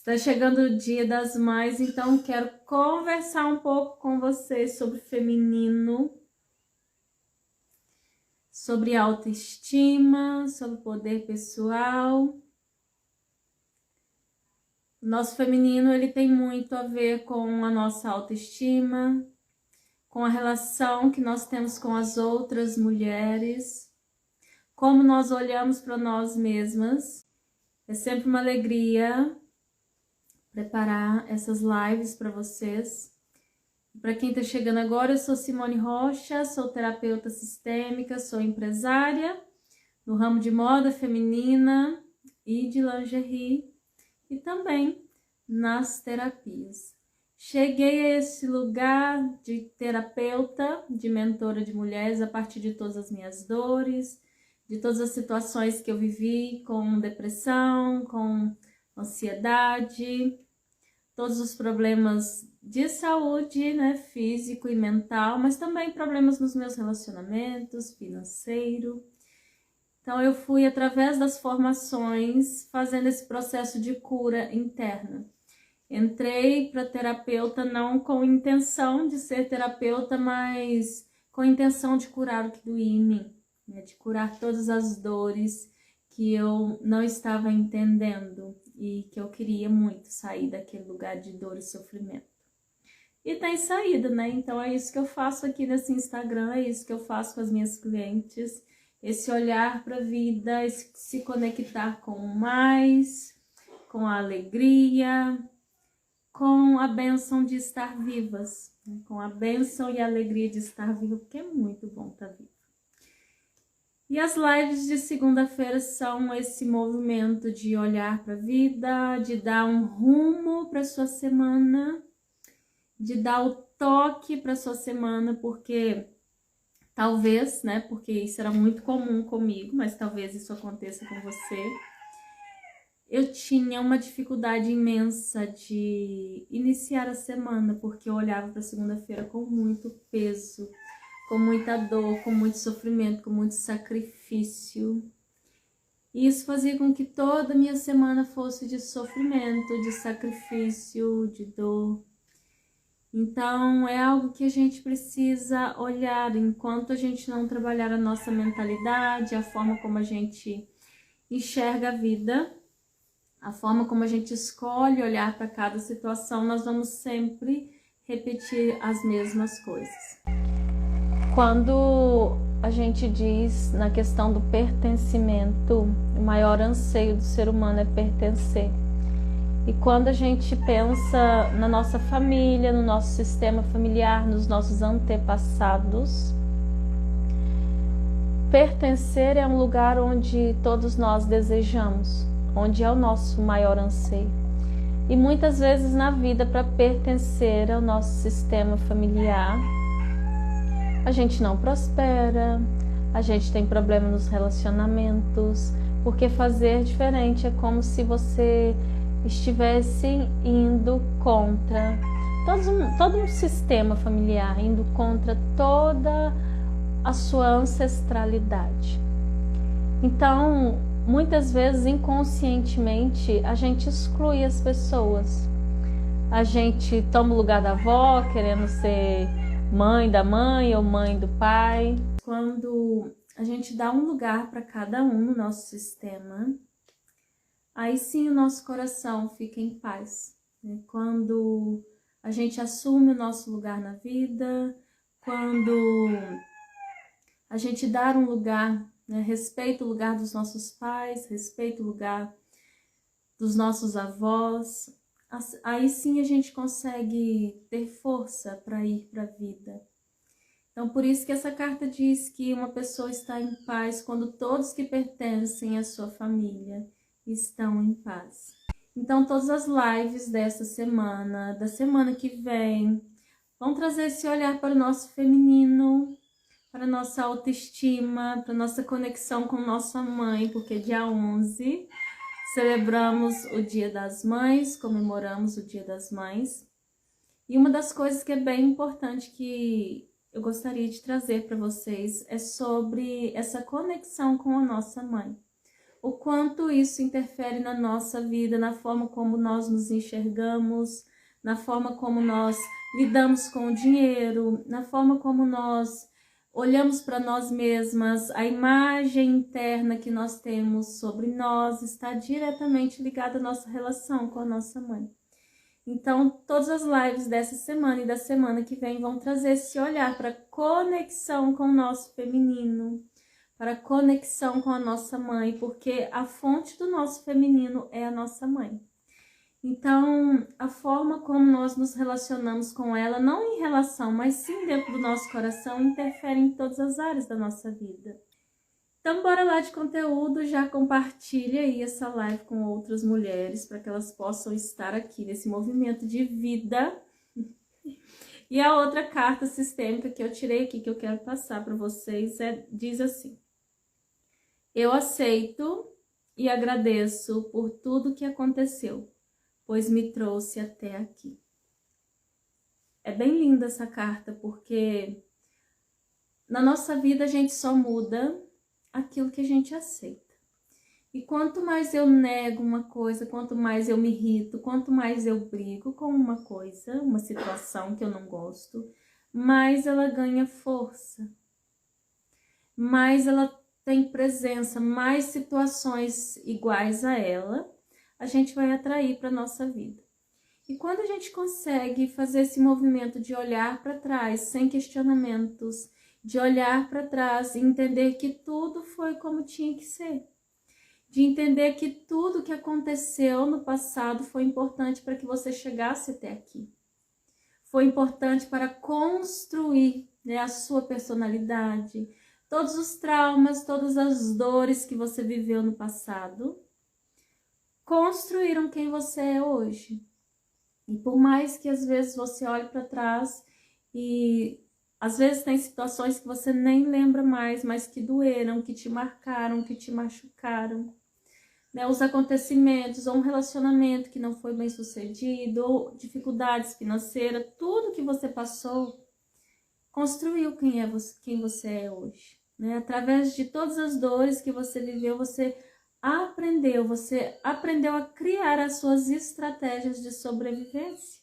Está chegando o Dia das Mães, então quero conversar um pouco com vocês sobre feminino, sobre autoestima, sobre poder pessoal. O nosso feminino, ele tem muito a ver com a nossa autoestima, com a relação que nós temos com as outras mulheres, como nós olhamos para nós mesmas. É sempre uma alegria preparar essas lives para vocês. Para quem está chegando agora, eu sou Simone Rocha, sou terapeuta sistêmica, sou empresária no ramo de moda feminina e de lingerie e também nas terapias. Cheguei a esse lugar de terapeuta, de mentora de mulheres a partir de todas as minhas dores, de todas as situações que eu vivi com depressão, com ansiedade, todos os problemas de saúde, né, físico e mental, mas também problemas nos meus relacionamentos, financeiro. Então eu fui através das formações fazendo esse processo de cura interna. Entrei para terapeuta não com intenção de ser terapeuta, mas com intenção de curar o que doía em mim, né, de curar todas as dores que eu não estava entendendo e que eu queria muito sair daquele lugar de dor e sofrimento. E tem saído, né? Então é isso que eu faço aqui nesse Instagram, é isso que eu faço com as minhas clientes, esse olhar para a vida, esse se conectar com o mais, com a alegria, com a bênção de estar vivas, né? Com a bênção e a alegria de estar viva, porque é muito bom estar viva. E as lives de segunda-feira são esse movimento de olhar para a vida, de dar um rumo para a sua semana, de dar o toque para a sua semana, porque talvez, né, porque isso era muito comum comigo, mas talvez isso aconteça com você. Eu tinha uma dificuldade imensa de iniciar a semana, porque eu olhava para segunda-feira com muito peso, com muita dor, com muito sofrimento, com muito sacrifício. E isso fazia com que toda a minha semana fosse de sofrimento, de sacrifício, de dor. Então é algo que a gente precisa olhar enquanto a gente não trabalhar a nossa mentalidade, a forma como a gente enxerga a vida, a forma como a gente escolhe olhar para cada situação, nós vamos sempre repetir as mesmas coisas. Quando a gente diz na questão do pertencimento, o maior anseio do ser humano é pertencer. E quando a gente pensa na nossa família, no nosso sistema familiar, nos nossos antepassados, pertencer é um lugar onde todos nós desejamos, onde é o nosso maior anseio. E muitas vezes na vida, para pertencer ao nosso sistema familiar, a gente não prospera, a gente tem problema nos relacionamentos, porque fazer diferente é como se você estivesse indo contra todo um sistema familiar, indo contra toda a sua ancestralidade. Então, muitas vezes, inconscientemente, a gente exclui as pessoas. A gente toma o lugar da avó, querendo ser mãe da mãe ou mãe do pai. Quando a gente dá um lugar para cada um no nosso sistema, aí sim o nosso coração fica em paz, né? Quando a gente assume o nosso lugar na vida, quando a gente dá um lugar, né? Respeita o lugar dos nossos pais, respeita o lugar dos nossos avós, aí sim a gente consegue ter força para ir para a vida. Então, por isso que essa carta diz que uma pessoa está em paz quando todos que pertencem à sua família estão em paz. Então, todas as lives dessa semana, da semana que vem, vão trazer esse olhar para o nosso feminino, para a nossa autoestima, para a nossa conexão com nossa mãe, porque dia 11 celebramos o Dia das Mães, comemoramos o Dia das Mães. E uma das coisas que é bem importante que eu gostaria de trazer para vocês é sobre essa conexão com a nossa mãe. o quanto isso interfere na nossa vida, na forma como nós nos enxergamos, na forma como nós lidamos com o dinheiro, na forma como nós olhamos para nós mesmas. A imagem interna que nós temos sobre nós está diretamente ligada à nossa relação com a nossa mãe. Então, todas as lives dessa semana e da semana que vem vão trazer esse olhar para conexão com o nosso feminino, para conexão com a nossa mãe, porque a fonte do nosso feminino é a nossa mãe. Então, a forma como nós nos relacionamos com ela, não em relação, mas sim dentro do nosso coração, interfere em todas as áreas da nossa vida. Então, bora lá de conteúdo, já compartilha aí essa live com outras mulheres, para que elas possam estar aqui nesse movimento de vida. E a outra carta sistêmica que eu tirei aqui, que eu quero passar para vocês, diz assim: eu aceito e agradeço por tudo que aconteceu, pois me trouxe até aqui. É bem linda essa carta, porque na nossa vida a gente só muda aquilo que a gente aceita. E quanto mais eu nego uma coisa, quanto mais eu me irrito, quanto mais eu brigo com uma coisa, uma situação que eu não gosto, mais ela ganha força, mais ela tem presença, mais situações iguais a ela a gente vai atrair para nossa vida. E quando a gente consegue fazer esse movimento de olhar para trás, sem questionamentos, de olhar para trás e entender que tudo foi como tinha que ser, de entender que tudo que aconteceu no passado foi importante para que você chegasse até aqui, foi importante para construir, né, a sua personalidade, todos os traumas, todas as dores que você viveu no passado, construíram quem você é hoje. E por mais que às vezes você olhe para trás e às vezes tem situações que você nem lembra mais, mas que doeram, que te marcaram, que te machucaram, né? Os acontecimentos, ou um relacionamento que não foi bem sucedido, ou dificuldades financeiras, tudo que você passou construiu quem você é hoje, né? Através de todas as dores que você viveu, você aprendeu a criar as suas estratégias de sobrevivência.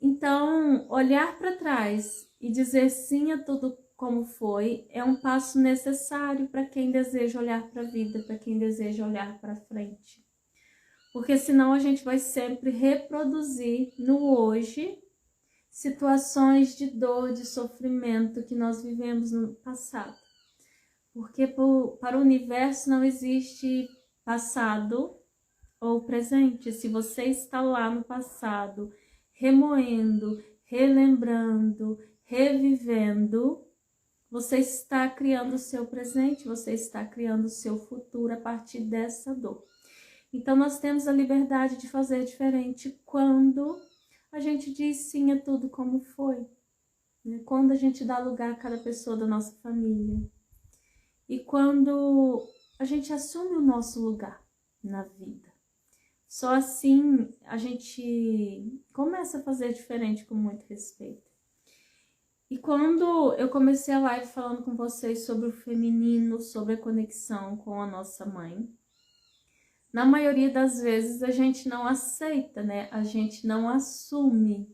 Então, olhar para trás e dizer sim a tudo como foi é um passo necessário para quem deseja olhar para a vida, para quem deseja olhar para frente. Porque senão a gente vai sempre reproduzir no hoje situações de dor, de sofrimento que nós vivemos no passado. Porque para o universo não existe passado ou presente. Se você está lá no passado, remoendo, relembrando, revivendo, você está criando o seu presente, você está criando o seu futuro a partir dessa dor. Então nós temos a liberdade de fazer diferente quando a gente diz sim a tudo como foi, né? Quando a gente dá lugar a cada pessoa da nossa família. E quando a gente assume o nosso lugar na vida. Só assim a gente começa a fazer diferente com muito respeito. E quando eu comecei a live falando com vocês sobre o feminino, sobre a conexão com a nossa mãe, na maioria das vezes a gente não aceita, né? A gente não assume.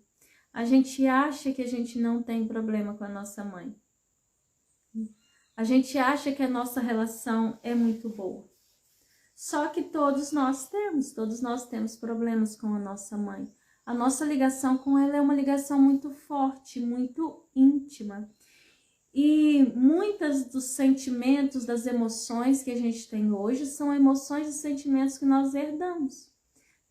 A gente acha que a gente não tem problema com a nossa mãe. A gente acha que a nossa relação é muito boa. Só que todos nós temos problemas com a nossa mãe. A nossa ligação com ela é uma ligação muito forte, muito íntima. E muitos dos sentimentos, das emoções que a gente tem hoje são emoções e sentimentos que nós herdamos.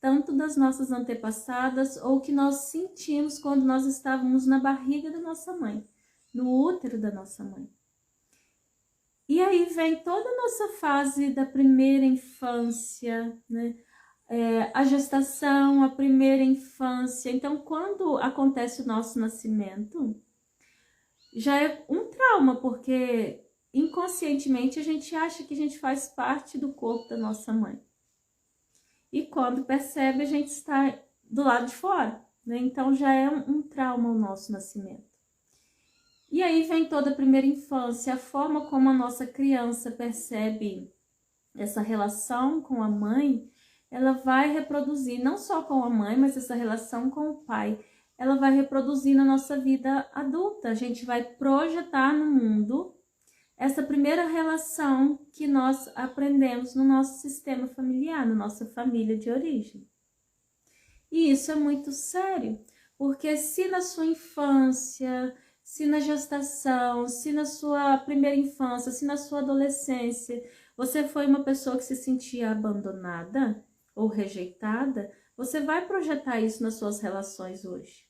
Tanto das nossas antepassadas ou que nós sentimos quando nós estávamos na barriga da nossa mãe, no útero da nossa mãe. E aí vem toda a nossa fase da primeira infância, né? A gestação, a primeira infância. Então, quando acontece o nosso nascimento, já é um trauma, porque inconscientemente a gente acha que a gente faz parte do corpo da nossa mãe. E quando percebe, a gente está do lado de fora, né? Então, já é um trauma o nosso nascimento. E aí vem toda a primeira infância, a forma como a nossa criança percebe essa relação com a mãe, ela vai reproduzir, não só com a mãe, mas essa relação com o pai, ela vai reproduzir na nossa vida adulta. A gente vai projetar no mundo essa primeira relação que nós aprendemos no nosso sistema familiar, na nossa família de origem. E isso é muito sério, porque se na sua infância, se na gestação, se na sua primeira infância, se na sua adolescência, você foi uma pessoa que se sentia abandonada ou rejeitada, você vai projetar isso nas suas relações hoje.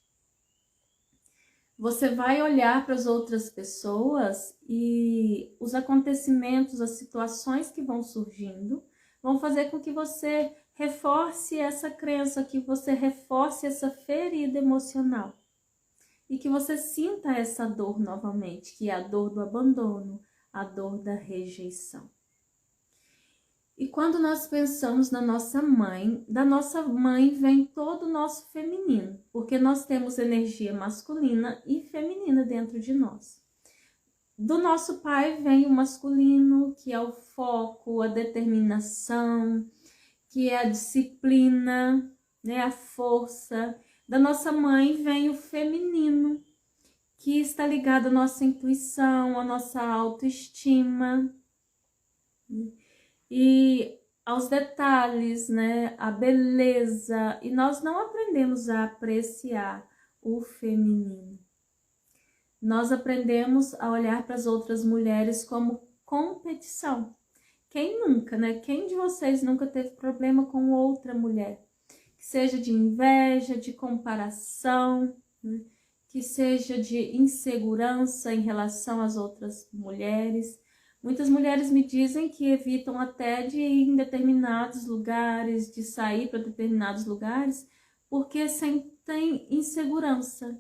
Você vai olhar para as outras pessoas e os acontecimentos, as situações que vão surgindo, vão fazer com que você reforce essa crença, que você reforce essa ferida emocional. E que você sinta essa dor novamente, que é a dor do abandono, a dor da rejeição. E quando nós pensamos na nossa mãe, da nossa mãe vem todo o nosso feminino, porque nós temos energia masculina e feminina dentro de nós. Do nosso pai vem o masculino, que é o foco, a determinação, que é a disciplina, né, a força. Da nossa mãe vem o feminino, que está ligado à nossa intuição, à nossa autoestima e aos detalhes, né, a beleza. E nós não aprendemos a apreciar o feminino. Nós aprendemos a olhar para as outras mulheres como competição. Quem nunca, né? Quem de vocês nunca teve problema com outra mulher? Que seja de inveja, de comparação, né? Que seja de insegurança em relação às outras mulheres. Muitas mulheres me dizem que evitam até de ir em determinados lugares, de sair para determinados lugares, porque sentem insegurança,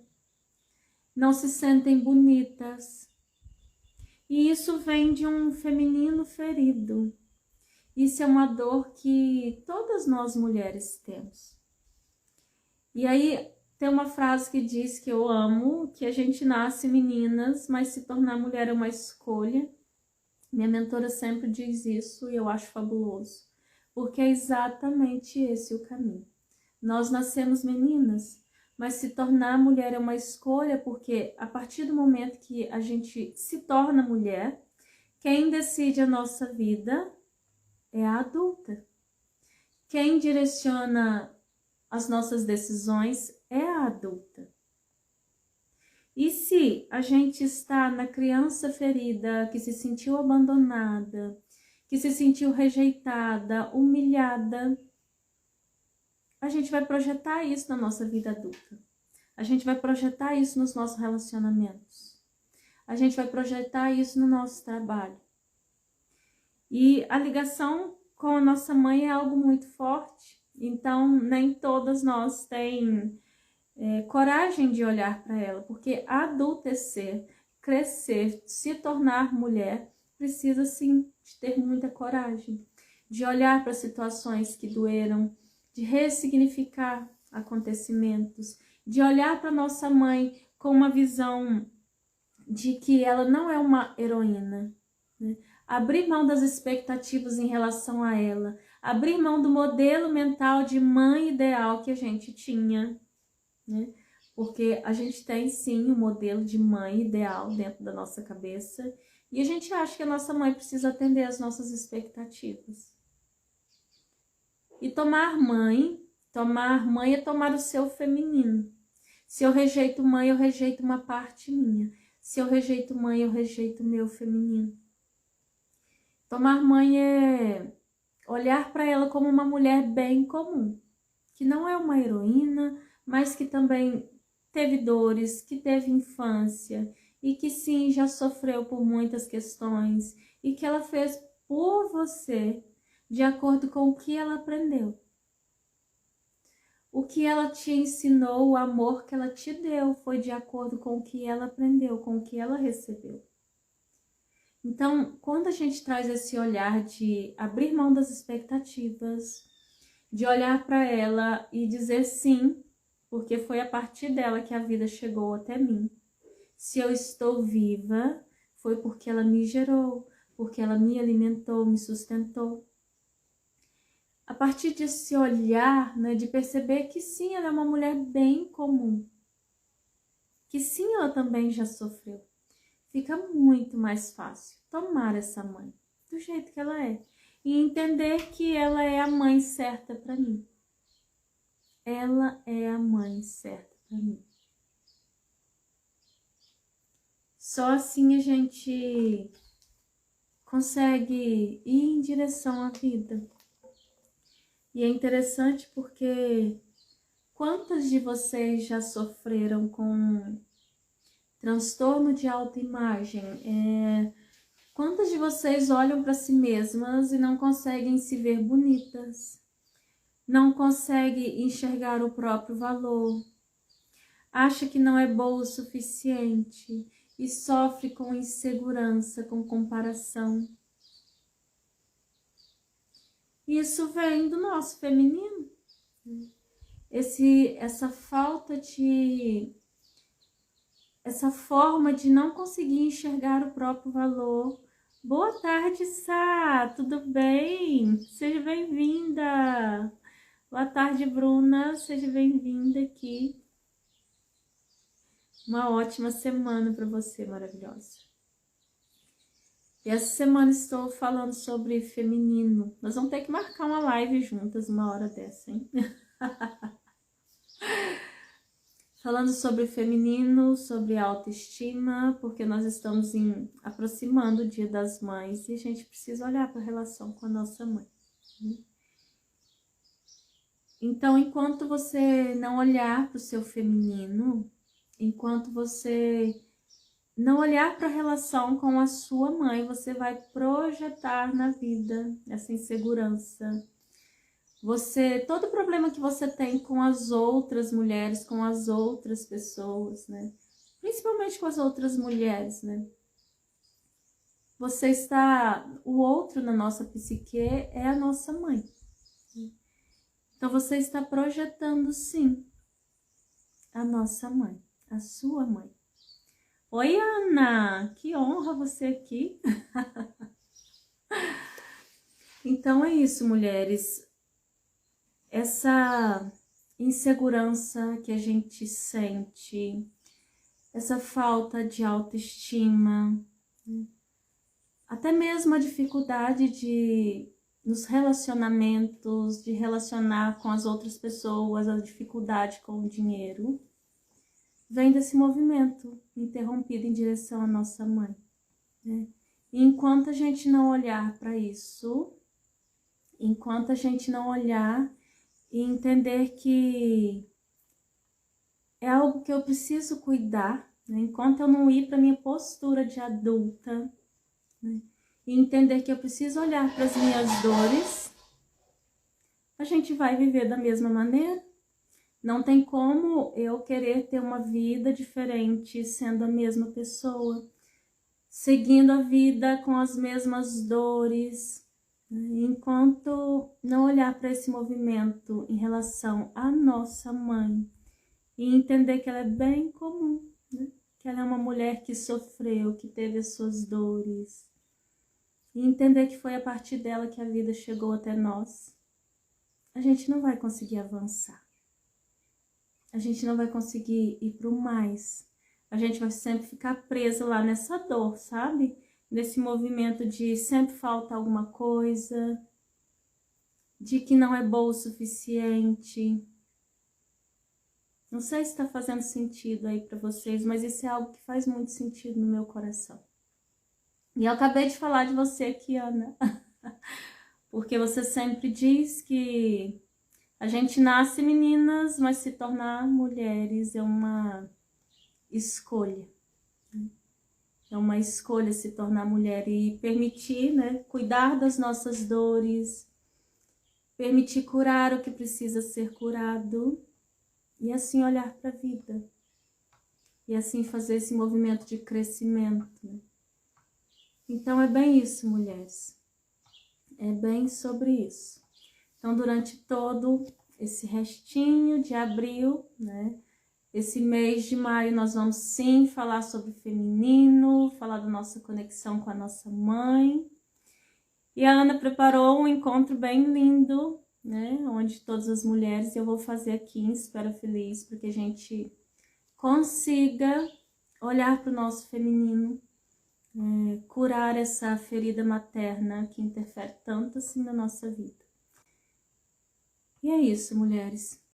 não se sentem bonitas. E isso vem de um feminino ferido. Isso é uma dor que todas nós mulheres temos. E aí tem uma frase que diz que eu amo, que a gente nasce meninas, mas se tornar mulher é uma escolha. Minha mentora sempre diz isso e eu acho fabuloso, porque é exatamente esse o caminho. Nós nascemos meninas, mas se tornar mulher é uma escolha, porque a partir do momento que a gente se torna mulher, quem decide a nossa vida é a adulta. Quem direciona as nossas decisões é a adulta. E se a gente está na criança ferida, que se sentiu abandonada, que se sentiu rejeitada, humilhada, a gente vai projetar isso na nossa vida adulta. A gente vai projetar isso nos nossos relacionamentos. A gente vai projetar isso no nosso trabalho. E a ligação com a nossa mãe é algo muito forte. Então, nem todas nós têm coragem de olhar para ela, porque adultecer, crescer, se tornar mulher, precisa sim de ter muita coragem, de olhar para situações que doeram, de ressignificar acontecimentos, de olhar para nossa mãe com uma visão de que ela não é uma heroína, né? Abrir mão das expectativas em relação a ela, abrir mão do modelo mental de mãe ideal que a gente tinha, né? Porque a gente tem sim um modelo de mãe ideal dentro da nossa cabeça e a gente acha que a nossa mãe precisa atender às nossas expectativas. E tomar mãe é tomar o seu feminino. Se eu rejeito mãe, eu rejeito uma parte minha. Se eu rejeito mãe, eu rejeito o meu feminino. Tomar mãe é olhar para ela como uma mulher bem comum, que não é uma heroína, mas que também teve dores, que teve infância e que sim, já sofreu por muitas questões e que ela fez por você de acordo com o que ela aprendeu. O que ela te ensinou, o amor que ela te deu foi de acordo com o que ela aprendeu, com o que ela recebeu. Então, quando a gente traz esse olhar de abrir mão das expectativas, de olhar para ela e dizer sim, porque foi a partir dela que a vida chegou até mim. Se eu estou viva, foi porque ela me gerou, porque ela me alimentou, me sustentou. a partir desse olhar, né, de perceber que sim, ela é uma mulher bem comum, que sim, ela também já sofreu, fica muito mais fácil tomar essa mãe do jeito que ela é e entender que ela é a mãe certa para mim. Ela é a mãe certa para mim. Só assim a gente consegue ir em direção à vida. E é interessante porque quantas de vocês já sofreram com transtorno de autoimagem? Quantas de vocês olham para si mesmas e não conseguem se ver bonitas? Não conseguem enxergar o próprio valor? Acha que não é boa o suficiente e sofre com insegurança, com comparação? Isso vem do nosso feminino. Essa falta de... essa forma de não conseguir enxergar o próprio valor. Boa tarde, Sá! Tudo bem? Seja bem-vinda! Boa tarde, Bruna! Seja bem-vinda aqui. Uma ótima semana para você, maravilhosa. E essa semana estou falando sobre feminino. Nós vamos ter que marcar uma live juntas uma hora dessa, hein? Falando sobre feminino, sobre autoestima, porque nós estamos aproximando o Dia das Mães e a gente precisa olhar para a relação com a nossa mãe. Então, enquanto você não olhar para o seu feminino, enquanto você não olhar para a relação com a sua mãe, você vai projetar na vida essa insegurança. Todo problema que você tem com as outras mulheres, com as outras pessoas, né? Principalmente com as outras mulheres, né? O outro na nossa psique é a nossa mãe. Então você está projetando, sim, a nossa mãe, a sua mãe. Oi, Ana! Que honra você aqui! Então é isso, mulheres. Essa insegurança que a gente sente, essa falta de autoestima, até mesmo a dificuldade nos relacionamentos, de relacionar com as outras pessoas, a dificuldade com o dinheiro, vem desse movimento interrompido em direção à nossa mãe, né? E enquanto a gente não olhar para isso, enquanto a gente não olhar e entender que é algo que eu preciso cuidar, né? Enquanto eu não ir para minha postura de adulta, né? E entender que eu preciso olhar para as minhas dores, a gente vai viver da mesma maneira. Não tem como eu querer ter uma vida diferente sendo a mesma pessoa, seguindo a vida com as mesmas dores, enquanto não olhar para esse movimento em relação à nossa mãe e entender que ela é bem comum, né? Que ela é uma mulher que sofreu, que teve as suas dores, e entender que foi a partir dela que a vida chegou até nós, a gente não vai conseguir avançar. A gente não vai conseguir ir para o mais. A gente vai sempre ficar presa lá nessa dor, sabe? Nesse movimento de sempre falta alguma coisa, de que não é boa o suficiente. Não sei se está fazendo sentido aí para vocês, mas isso é algo que faz muito sentido no meu coração. E eu acabei de falar de você aqui, Ana, porque você sempre diz que a gente nasce meninas, mas se tornar mulheres é uma escolha. É uma escolha se tornar mulher e permitir, né, cuidar das nossas dores, permitir curar o que precisa ser curado e assim olhar para a vida. E assim fazer esse movimento de crescimento, né? Então é bem isso, mulheres. É bem sobre isso. Então durante todo esse restinho de abril, né? Esse mês de maio nós vamos sim falar sobre feminino, falar da nossa conexão com a nossa mãe. E a Ana preparou um encontro bem lindo, né? Onde todas as mulheres, eu vou fazer aqui em Esfera Feliz, para que a gente consiga olhar para o nosso feminino, curar essa ferida materna que interfere tanto assim na nossa vida. E é isso, mulheres.